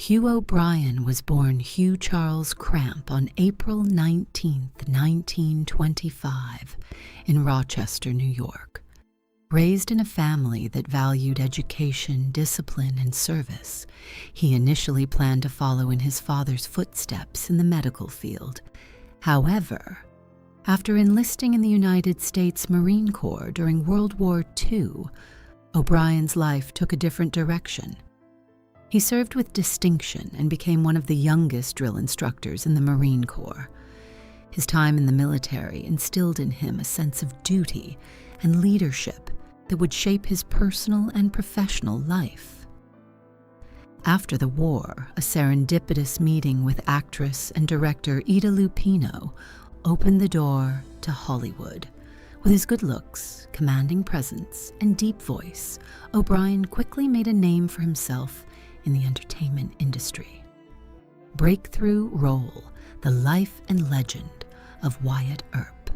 Hugh O'Brian was born Hugh Charles Cramp on April 19, 1925, in Rochester, New York. Raised in a family that valued education, discipline, and service, he initially planned to follow in his father's footsteps in the medical field. However, after enlisting in the United States Marine Corps during World War II, O'Brian's life took a different direction. He served with distinction and became one of the youngest drill instructors in the Marine Corps. His time in the military instilled in him a sense of duty and leadership that would shape his personal and professional life. After the war, a serendipitous meeting with actress and director Ida Lupino opened the door to Hollywood. With his good looks, commanding presence, and deep voice, O'Brian quickly made a name for himself in the entertainment industry. Breakthrough role: the life and legend of Wyatt Earp.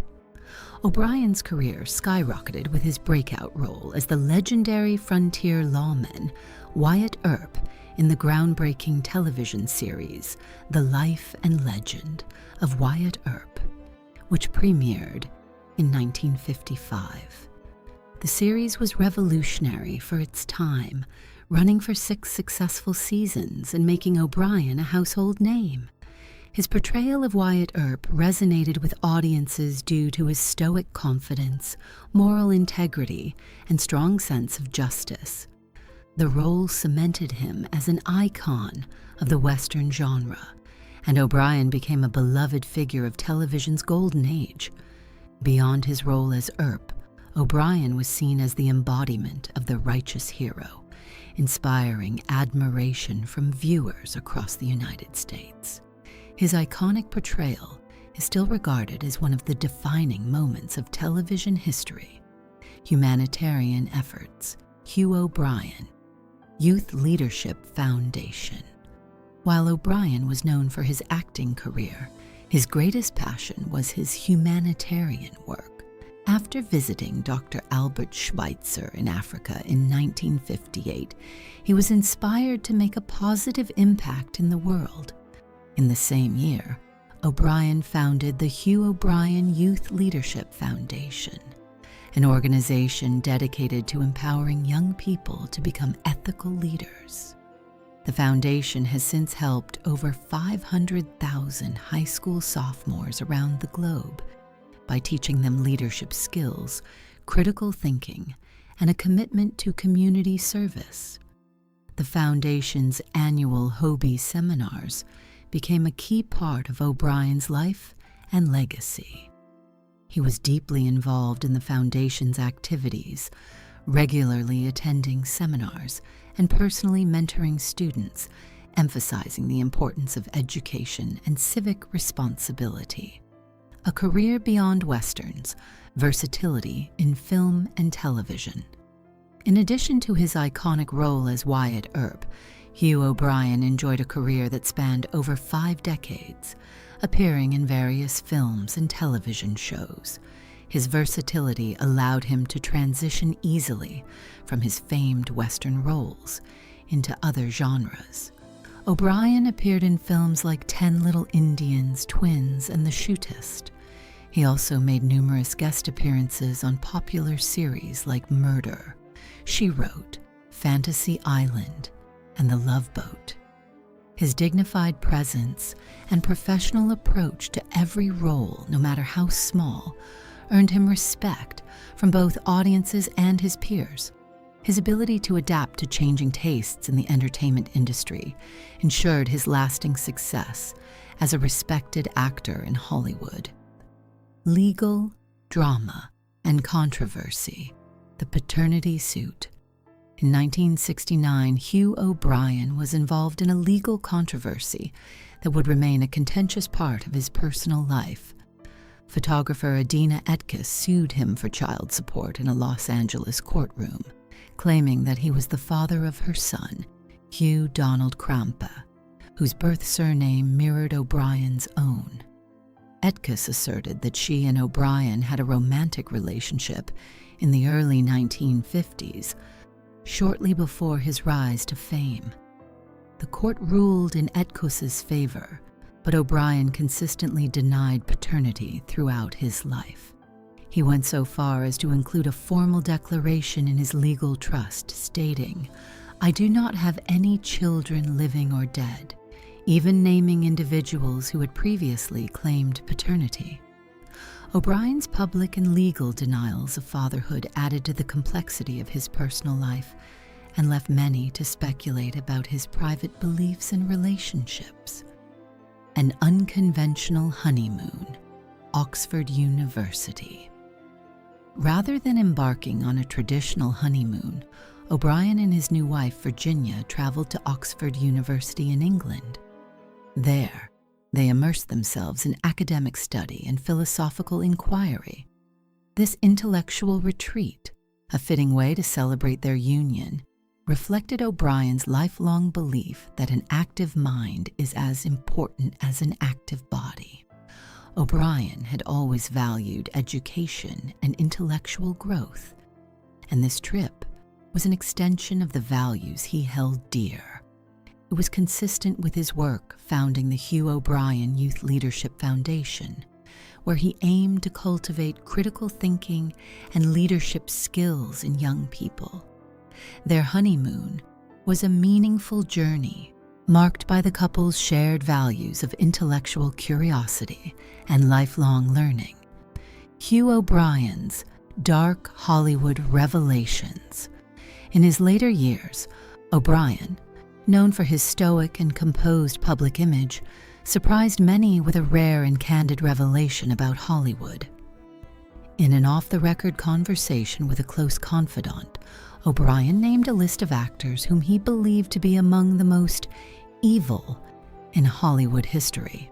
O'Brian's career skyrocketed with his breakout role as the legendary frontier lawman Wyatt Earp in the groundbreaking television series The Life and Legend of Wyatt Earp, which premiered in 1955. The series was revolutionary for its time, running for 6 successful seasons and making O'Brian a household name. His portrayal of Wyatt Earp resonated with audiences due to his stoic confidence, moral integrity, and strong sense of justice. The role cemented him as an icon of the Western genre, and O'Brian became a beloved figure of television's golden age. Beyond his role as Earp, O'Brian was seen as the embodiment of the righteous hero, inspiring admiration from viewers across the United States. His iconic portrayal is still regarded as one of the defining moments of television history. Humanitarian efforts: Hugh O'Brian, Youth Leadership Foundation. While O'Brian was known for his acting career, his greatest passion was his humanitarian work. After visiting Dr. Albert Schweitzer in Africa in 1958, he was inspired to make a positive impact in the world. In the same year, O'Brian founded the Hugh O'Brian Youth Leadership Foundation, an organization dedicated to empowering young people to become ethical leaders. The foundation has since helped over 500,000 high school sophomores around the globe by teaching them leadership skills, critical thinking, and a commitment to community service. The Foundation's annual Hobie seminars became a key part of O'Brian's life and legacy. He was deeply involved in the Foundation's activities, regularly attending seminars and personally mentoring students, emphasizing the importance of education and civic responsibility. A career beyond Westerns, versatility in film and television. In addition to his iconic role as Wyatt Earp, Hugh O'Brian enjoyed a career that spanned over 5 decades, appearing in various films and television shows. His versatility allowed him to transition easily from his famed Western roles into other genres. O'Brian appeared in films like 10 Little Indians, Twins, and The Shootist. He also made numerous guest appearances on popular series like Murder, She Wrote, Fantasy Island, and The Love Boat. His dignified presence and professional approach to every role, no matter how small, earned him respect from both audiences and his peers. His ability to adapt to changing tastes in the entertainment industry ensured his lasting success as a respected actor in Hollywood. Legal, drama, and controversy: the paternity suit. In 1969, Hugh O'Brian was involved in a legal controversy that would remain a contentious part of his personal life. Photographer Adina Etkus sued him for child support in a Los Angeles courtroom, claiming that he was the father of her son, Hugh Donald Crampa, whose birth surname mirrored O'Brian's own. Etkus asserted that she and O'Brian had a romantic relationship in the early 1950s, shortly before his rise to fame. the court ruled in Edcus's favor, but O'Brian consistently denied paternity throughout his life. He went so far as to include a formal declaration in his legal trust stating, "I do not have any children living or dead," even naming individuals who had previously claimed paternity. O'Brian's public and legal denials of fatherhood added to the complexity of his personal life and left many to speculate about his private beliefs and relationships. An unconventional honeymoon, Oxford University. Rather than embarking on a traditional honeymoon, O'Brian and his new wife, Virginia, traveled to Oxford University in England. There, they immersed themselves in academic study and philosophical inquiry. This intellectual retreat, a fitting way to celebrate their union, reflected O'Brian's lifelong belief that an active mind is as important as an active body. O'Brian had always valued education and intellectual growth, and this trip was an extension of the values he held dear. It was consistent with his work founding the Hugh O'Brian Youth Leadership Foundation, where he aimed to cultivate critical thinking and leadership skills in young people. Their honeymoon was a meaningful journey marked by the couple's shared values of intellectual curiosity and lifelong learning. Hugh O'Brian's Dark Hollywood Revelations. In his later years, O'Brian, known for his stoic and composed public image, surprised many with a rare and candid revelation about Hollywood. In an off-the-record conversation with a close confidant, O'Brian named a list of actors whom he believed to be among the most evil in Hollywood history.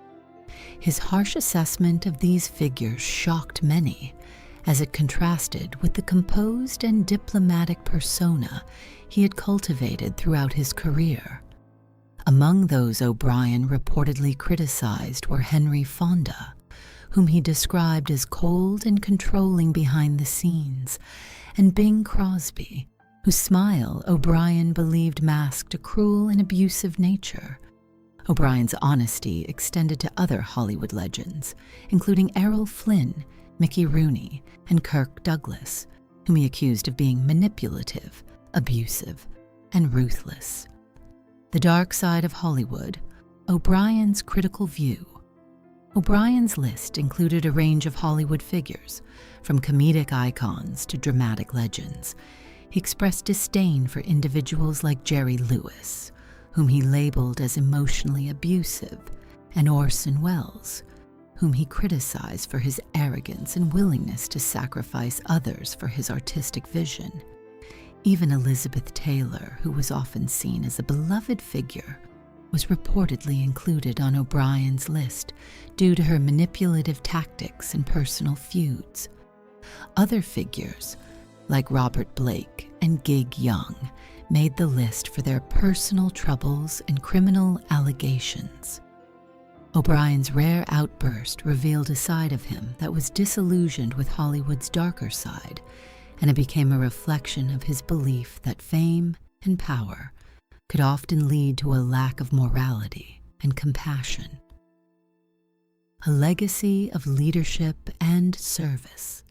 His harsh assessment of these figures shocked many, as it contrasted with the composed and diplomatic persona he had cultivated throughout his career. Among those O'Brian reportedly criticized were Henry Fonda, whom he described as cold and controlling behind the scenes, and Bing Crosby, whose smile O'Brian believed masked a cruel and abusive nature. O'Brian's honesty extended to other Hollywood legends, including Errol Flynn, Mickey Rooney, and Kirk Douglas, whom he accused of being manipulative, abusive, and ruthless. The dark side of Hollywood, O'Brian's critical view. O'Brian's list included a range of Hollywood figures, from comedic icons to dramatic legends. He expressed disdain for individuals like Jerry Lewis, whom he labeled as emotionally abusive, and Orson Welles, whom he criticized for his arrogance and willingness to sacrifice others for his artistic vision. Even Elizabeth Taylor, who was often seen as a beloved figure, was reportedly included on O'Brian's list due to her manipulative tactics and personal feuds. Other figures, like Robert Blake and Gig Young, made the list for their personal troubles and criminal allegations. O'Brian's rare outburst revealed a side of him that was disillusioned with Hollywood's darker side, and it became a reflection of his belief that fame and power could often lead to a lack of morality and compassion. A legacy of leadership and service.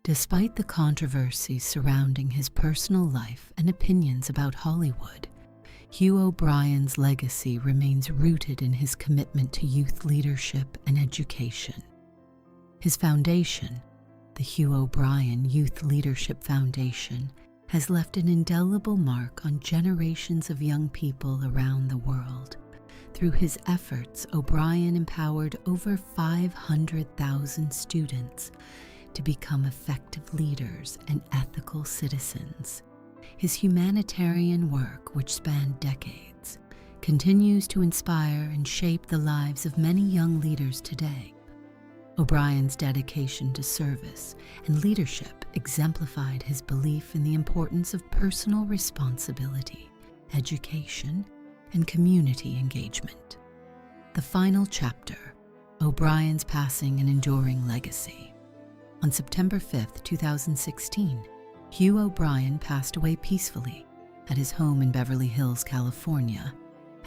Despite the controversy surrounding his personal life and opinions about Hollywood, Hugh O'Brian's legacy remains rooted in his commitment to youth leadership and education. His foundation, the Hugh O'Brian Youth Leadership Foundation, has left an indelible mark on generations of young people around the world. Through his efforts, O'Brian empowered over 500,000 students to become effective leaders and ethical citizens. His humanitarian work, which spanned decades, continues to inspire and shape the lives of many young leaders today. O'Brian's dedication to service and leadership exemplified his belief in the importance of personal responsibility, education, and community engagement. The final chapter, O'Brian's passing and enduring legacy. On September 5, 2016, Hugh O'Brian passed away peacefully at his home in Beverly Hills, California,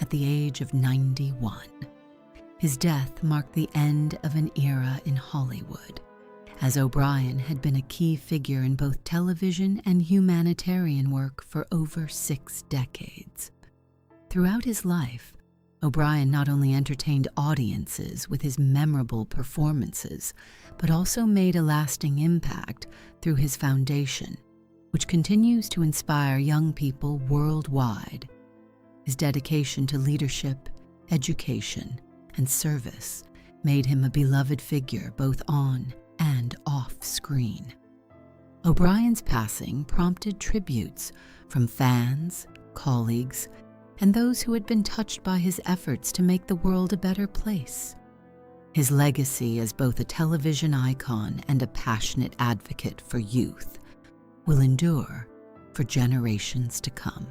at the age of 91. His death marked the end of an era in Hollywood, as O'Brian had been a key figure in both television and humanitarian work for over 6 decades. Throughout his life, O'Brian not only entertained audiences with his memorable performances, but also made a lasting impact through his foundation, which continues to inspire young people worldwide. His dedication to leadership, education, and service made him a beloved figure both on and off screen. O'Brian's passing prompted tributes from fans, colleagues, and those who had been touched by his efforts to make the world a better place. His legacy as both a television icon and a passionate advocate for youth will endure for generations to come.